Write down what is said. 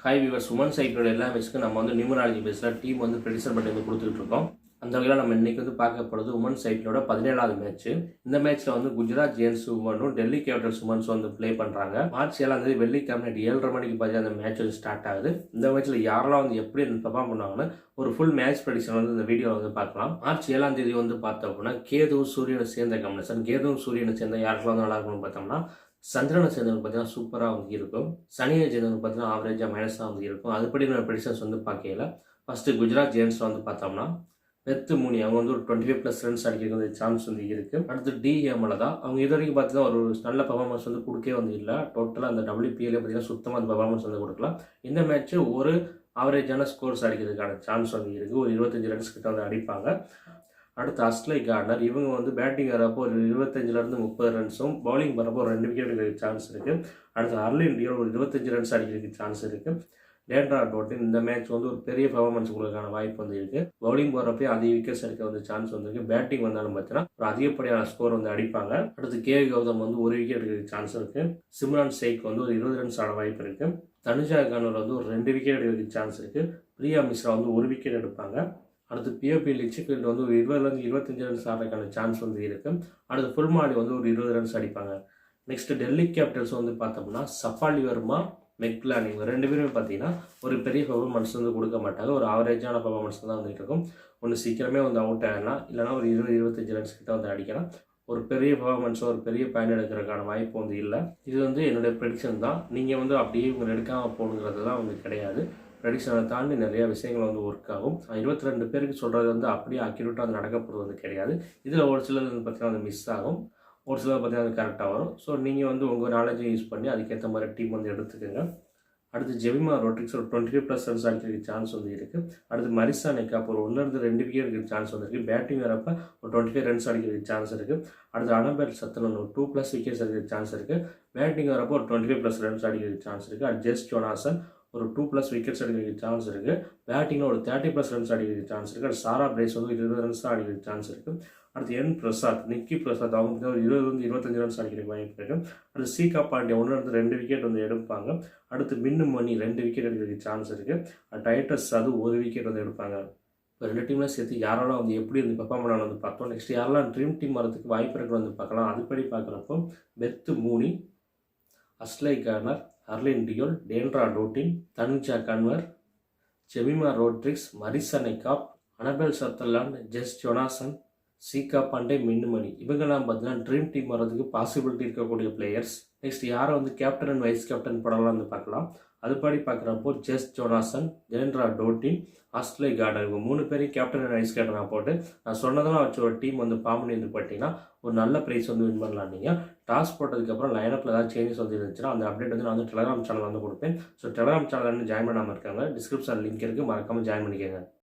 Hi viewers, woman சைக்கிளோட எல்லா மேட்ச்க்கும் நம்ம வந்து நியூமராலஜி பேஸில் டீம் வந்து ப்ரெடிக்ஷன் பண்ணி வந்து கொடுத்துட்டு இருக்கோம். அந்த வகையில் நம்ம இன்னைக்கு வந்து பார்க்க போகிறது உமன் சைக்கிளோட 17வது மேட்ச். இந்த மேட்ச்சில் வந்து குஜராத் ஜெயின்ஸ் உமனும் டெல்லி கேபிட்டல்ஸ் உமன்ஸ் வந்து ப்ளே பண்ணுறாங்க. மார்ச் 7 வெள்ளிக்கிழமை நைட் 7:30 மணிக்கு பார்த்து அந்த மேட்ச் வந்து ஸ்டார்ட் ஆகுது. இந்த மேட்ச்சில் யாரெல்லாம் வந்து எப்படி பெர்ஃபார்ம் பண்ணுவாங்கன்னு ஒரு ஃபுல் மேட்ச் ப்ரெடிக்ஷன் வந்து இந்த வீடியோ வந்து பார்க்கலாம். மார்ச் 7 வந்து பார்த்தோம் அப்படின்னா கேதுவும் சூரியனை சேர்ந்த காம்பினேஷன். கேதுவும் சூரியனை சேர்ந்த யாருக்கெல்லாம் வந்து நல்லா இருக்கும்னு பார்த்தோம்னா சந்திரனை சேர்ந்தவங்க பார்த்தீங்கன்னா சூப்பராக வந்து இருக்கும். சனியை சேர்ந்தவங்க பார்த்தீங்கன்னா ஆவரேஜாக மைனஸாக வந்து இருக்கும். அதுபடி நம்ம ப்ரெடிக்ஷன்ஸ் வந்து பார்க்கல. ஃபஸ்ட்டு குஜராத் ஜெயின்ஸ் வந்து பார்த்தோம்னா வெத்து மூணி அவங்க வந்து ஒரு 25+ ரன்ஸ் அடிக்கிறது வந்து சான்ஸ் வந்து இருக்குது. அடுத்து டிஎம்ல தான் அவங்க இது வரைக்கும் பார்த்தீங்கன்னா ஒரு நல்ல பர்ஃபார்மன்ஸ் வந்து கொடுக்கவே வந்து இல்லை. டோட்டலாக அந்த WPL பார்த்தீங்கன்னா சுத்தமாக அந்த பர்ஃபார்மன்ஸ் வந்து கொடுக்கலாம். இந்த மேட்ச்சு ஒரு ஆவரேஜான ஸ்கோர்ஸ் அடிக்கிறதுக்கான சான்ஸ் வந்து இருக்குது. ஒரு 25 ரன்ஸ் கிட்ட வந்து அடிப்பாங்க. அடுத்து அஸ்லை கார்னர் இவங்க வந்து பேட்டிங் வரப்போ ஒரு 25 to 30 ரன்ஸும், பவுலிங் வரப்போ ஒரு 2 விக்கெட் எடுக்கிறதுக்கு சான்ஸ் இருக்குது. அடுத்து ஹர்லின் டியோல் ஒரு 25 ரன்ஸ் அடிக்கிறதுக்கு சான்ஸ் இருக்குது. டேண்ட்ரா டோட்டின் இந்த மேட்ச் வந்து ஒரு பெரிய பர்ஃபார்மன்ஸ் கொடுக்கறதுக்கான வாய்ப்பு வந்து இருக்குது. பவுலிங் போகிறப்பே அதிக விக்கெட்ஸ் எடுக்க வந்து சான்ஸ் வந்துருக்கு. பேட்டிங் வந்தாலும் பார்த்தீங்கன்னா ஒரு அதிகப்படியான ஸ்கோர் வந்து அடிப்பாங்க. அடுத்து கே கௌதம் வந்து ஒரு விக்கெட் எடுக்கிறதுக்கு சான்ஸ் இருக்குது. சிம்ரான் ஷேக் வந்து ஒரு 20 ரன்ஸ் ஆட வாய்ப்பு இருக்குது. தனுஜா கானூர் வந்து ஒரு 2 விக்கெட் எடுக்கிறதுக்கு சான்ஸ் இருக்குது. பிரியா மிஸ்ரா வந்து ஒரு விக்கெட் எடுப்பாங்க. அடுத்து பிஓபி லிச்சிஃபீல்டு வந்து ஒரு 20 to 25 ரன்ஸ் ஆடுறதுக்கான சான்ஸ் வந்து இருக்குது. அடுத்து ஃபுல்மாலி வந்து ஒரு 20 ரன்ஸ் அடிப்பாங்க. நெக்ஸ்ட் டெல்லி கேபிட்டல்ஸ் வந்து பார்த்தோம்னா சஃபாலி வர்மா, மெக்லானி இவங்க 2 பேருமே பார்த்தீங்கன்னா ஒரு பெரிய பர்ஃபார்மன்ஸ் வந்து கொடுக்க மாட்டாங்க. ஒரு ஆவரேஜான பர்ஃபார்மன்ஸ் தான் வந்துட்டு இருக்கும். ஒன்று சீக்கிரமே வந்து அவுட் ஆகிடலாம், இல்லைனா ஒரு 20-25 ரன்ஸ் கிட்ட வந்து அடிக்கலாம். ஒரு பெரிய பர்ஃபார்மன்ஸோ ஒரு பெரிய பாயிண்ட் எடுக்கிறதுக்கான வாய்ப்பு வந்து இல்லை. இது வந்து என்னுடைய ப்ரெடிக்ஷன் தான். நீங்கள் வந்து அப்படியே இவங்க எடுக்காமல் போகணுங்கிறதுலாம் வந்து கிடையாது. ப்ரெடிக்ஷனை தாண்டி நிறைய விஷயங்கள் வந்து ஒர்க் ஆகும். 22 பேருக்கு சொல்கிறது வந்து அப்படியே அக்யூரேட்டாக வந்து நடக்கப்படுறது வந்து கிடையாது. இதில் ஒரு சிலர் வந்து பார்த்தீங்கன்னா வந்து மிஸ் ஆகும், ஒரு சிலர் பார்த்தீங்கன்னா அது கரெக்டாக வரும். ஸோ நீங்கள் வந்து உங்கள் நாலேஜை யூஸ் பண்ணி அதுக்கேற்ற மாதிரி டீம் வந்து எடுத்துக்கோங்க. அடுத்து ஜெமிமா ரோட்ரிக்ஸ் ஒரு 25+ ரன்ஸ் அடிக்கிறதுக்கு சான்ஸ் வந்து இருக்குது. அடுத்து மரிசா நெக்காப் ஒரு 1 to 2 விக்கெட் எடுக்கிறதுக்கு சான்ஸ் வந்து இருக்குது. பேட்டிங் வரப்போ ஒரு 25 ரன்ஸ் அடிக்கிறதுக்கு சான்ஸ் இருக்குது. அடுத்து அனபெல் சத்தனன் ஒரு 2+ விக்கெட்ஸ் எடுக்கிறதுக்கு சான்ஸ் இருக்குது. பேட்டிங் வரப்போ ஒரு 25+ ரன்ஸ் அடிக்கிறதுக்கு சான்ஸ் இருக்குது. அடுத்து ஜெஸ் ஜோனாசன் ஒரு 2+ விக்கெட்ஸ் அடிக்கிறதுக்கு சான்ஸ் இருக்குது. பேட்டிங்கில் ஒரு 30+ ரன்ஸ் அடிக்கிறதுக்கு சான்ஸ் இருக்குது. அடுத்து சாரா பிரைஸ் வந்து 20 ரன்ஸ் தான் அடிக்கிறதுக்கு சான்ஸ் இருக்குது. அடுத்து என் பிரசாத், நிக்கி பிரசாத் அவங்க ஒரு 20 to 25 ரன்ஸ் அடிக்கிறதுக்கு வாய்ப்பு இருக்குது. அடுத்து சீகா பாண்டியா 1 to 2 விக்கெட் வந்து எடுப்பாங்க. அடுத்து மின்னு மணி 2 விக்கெட் எடுக்கிறதுக்கு சான்ஸ் இருக்குது. டைட்டஸ் அது 1 விக்கெட் வந்து எடுப்பாங்க. இப்போ 2 டீம்லாம் சேர்த்து யாரெல்லாம் வந்து எப்படி வந்து பெர்ஃபார்ம் பண்ணாலும் வந்து பார்த்தோம். நெக்ஸ்ட் யாரெல்லாம் ட்ரீம் டீம் வரதுக்கு வாய்ப்பு இருக்குது வந்து பார்க்கலாம். அதுபடி பார்க்குறப்போ Beth Mooney, Ashleigh Gardner, Harleen Deol, Deandra Dottin, Tanuja Kanwar, Jemimah Rodrigues, Marizanne Kapp, Annabel Sutherland, Jess Jonassen, Shikha Pandey, Minnu Mani இவங்கெல்லாம் பார்த்தீங்கன்னா ட்ரீம் டீம் வர்றதுக்கு பாசிபிலிட்டி இருக்கக்கூடிய பிளேயர்ஸ். நெக்ஸ்ட் யாரை வந்து கேப்டன் அண்ட் வைஸ் கேப்டன் படம்லாம் வந்து பார்க்கலாம். அதுபடி பார்க்குறப்போ ஜெஸ் ஜோனாசன், டேண்ட்ரா டோட்டின், அஸ்லை கார்னர் இவங்க 3 பேரையும் கேப்டன் அண்ட் வைஸ் கேப்டனாக போட்டு நான் சொன்னதெல்லாம் வச்சு ஒரு டீம் வந்து ஃபார்ம் பண்ணி வந்து பார்த்தீங்கன்னா ஒரு நல்ல ப்ரைஸ் வந்து வின் பண்ணலாம். நீங்கள் டாஸ் போட்டதுக்கப்புறம் லைனப்பில் ஏதாவது சேஞ்சஸ் வந்து இருந்துச்சுன்னா அந்த அப்டேட் வந்து நான் வந்து டெலகிராம் சேனல் வந்து கொடுப்பேன். ஸோ டெலகிராம் சேனல் வந்து ஜாயின் பண்ணாமல் இருக்காங்க, டிஸ்கிரிப்ஷன் லிங்க் இருக்குது, மறக்காமல் ஜாயின் பண்ணிக்கோங்க.